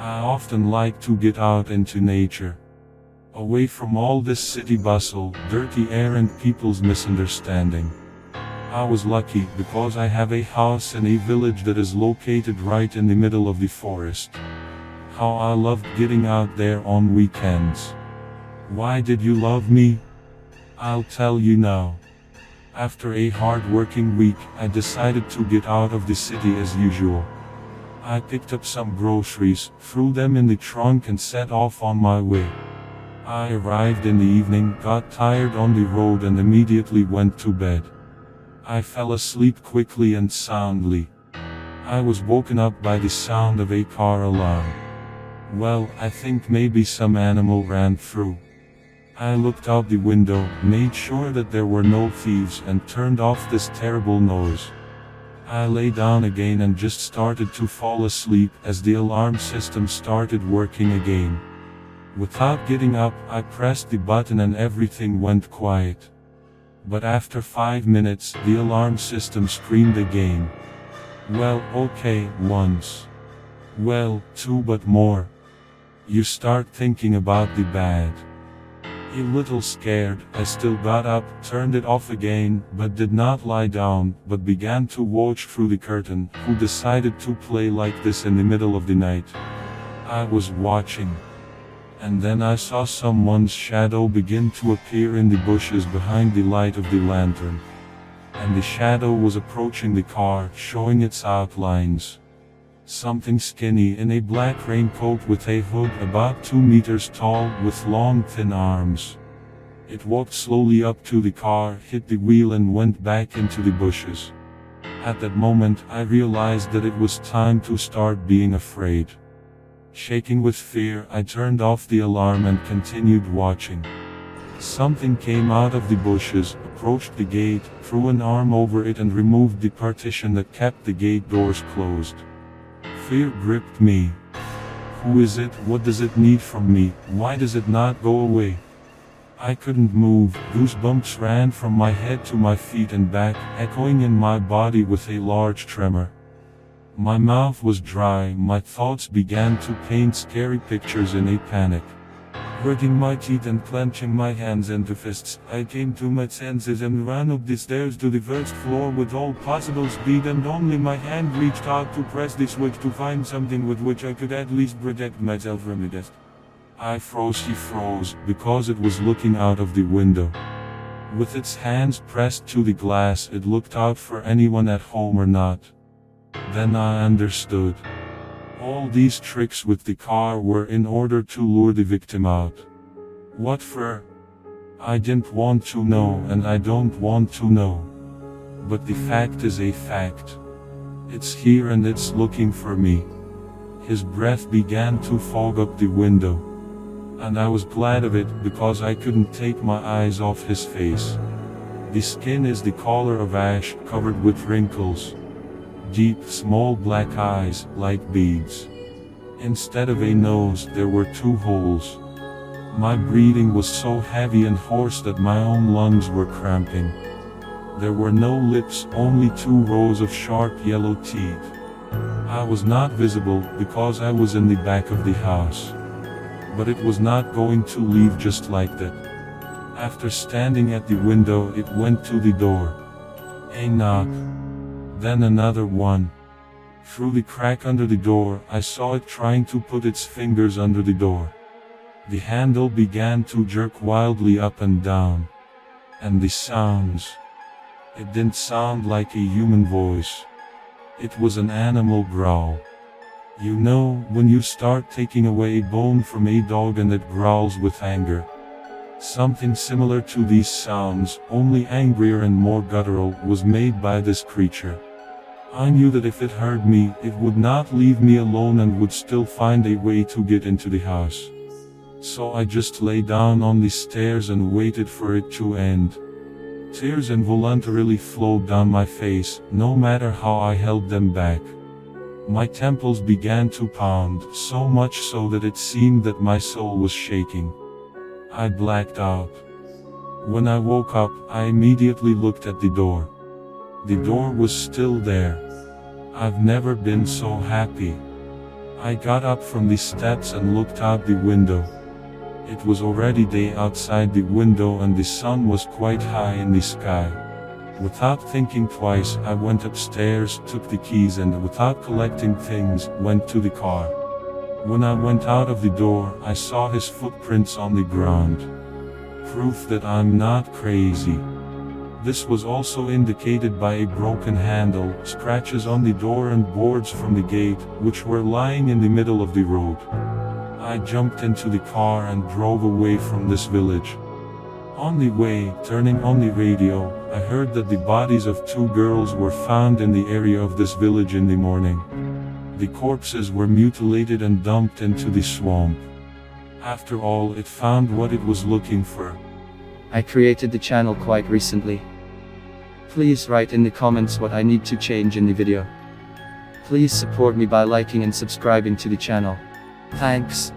I often like to get out into nature, away from all this city bustle, dirty air and people's misunderstanding. I was lucky because I have a house in a village that is located right in the middle of the forest. How I loved getting out there on weekends. Why did you love me? I'll tell you now. After a hard-working week, I decided to get out of the city as usual. I picked up some groceries, threw them in the trunk and set off on my way. I arrived in the evening, got tired on the road and immediately went to bed. I fell asleep quickly and soundly. I was woken up by the sound of a car alarm. Well, I think maybe some animal ran through. I looked out the window, made sure that there were no thieves and turned off this terrible noise. I lay down again and just started to fall asleep as the alarm system started working again. Without getting up, I pressed the button and everything went quiet. But after 5 minutes, the alarm system screamed again. Well, okay, once. Well, two, but more. You start thinking about the bad. A little scared, I still got up, turned it off again, but did not lie down, but began to watch through the curtain. Who decided to play like this in the middle of the night? I was watching. And then I saw someone's shadow begin to appear in the bushes behind the light of the lantern. And the shadow was approaching the car, showing its outlines. Something skinny in a black raincoat with a hood about 2 meters tall with long thin arms. It walked slowly up to the car, hit the wheel and went back into the bushes. At that moment, I realized that it was time to start being afraid. Shaking with fear, I turned off the alarm and continued watching. Something came out of the bushes, approached the gate, threw an arm over it and removed the partition that kept the gate doors closed. Fear gripped me. Who is it? What does it need from me? Why does it not go away? I couldn't move. Goosebumps ran from my head to my feet and back, echoing in my body with a large tremor. My mouth was dry, my thoughts began to paint scary pictures in a panic. Gritting my teeth and clenching my hands into fists, I came to my senses and ran up the stairs to the first floor with all possible speed, and only my hand reached out to press the switch to find something with which I could at least protect myself from the desk. I froze. He froze, because it was looking out of the window. With its hands pressed to the glass, it looked out for anyone at home or not. Then I understood. All these tricks with the car were in order to lure the victim out. What for? I didn't want to know, and I don't want to know. But the fact is a fact. It's here and it's looking for me. His breath began to fog up the window. And I was glad of it, because I couldn't take my eyes off his face. The skin is the color of ash, covered with wrinkles. Deep, small black eyes, like beads. Instead of a nose, there were 2 holes. My breathing was so heavy and hoarse that my own lungs were cramping. There were no lips, only 2 rows of sharp yellow teeth. I was not visible, because I was in the back of the house. But it was not going to leave just like that. After standing at the window, it went to the door. A knock. Then another one. Through the crack under the door, I saw it trying to put its fingers under the door. The handle began to jerk wildly up and down. And the sounds. It didn't sound like a human voice. It was an animal growl. You know, when you start taking away a bone from a dog and it growls with anger. Something similar to these sounds, only angrier and more guttural, was made by this creature. I knew that if it heard me, it would not leave me alone and would still find a way to get into the house. So I just lay down on the stairs and waited for it to end. Tears involuntarily flowed down my face, no matter how I held them back. My temples began to pound, so much so that it seemed that my soul was shaking. I blacked out. When I woke up, I immediately looked at the door. The door was still there. I've never been so happy. I got up from the steps and looked out the window. It was already day outside the window and the sun was quite high in the sky. Without thinking twice, I went upstairs, took the keys and without collecting things, went to the car. When I went out of the door, I saw his footprints on the ground. Proof that I'm not crazy. This was also indicated by a broken handle, scratches on the door and boards from the gate, which were lying in the middle of the road. I jumped into the car and drove away from this village. On the way, turning on the radio, I heard that the bodies of 2 girls were found in the area of this village in the morning. The corpses were mutilated and dumped into the swamp. After all, it found what it was looking for. I created the channel quite recently. Please write in the comments what I need to change in the video. Please support me by liking and subscribing to the channel. Thanks.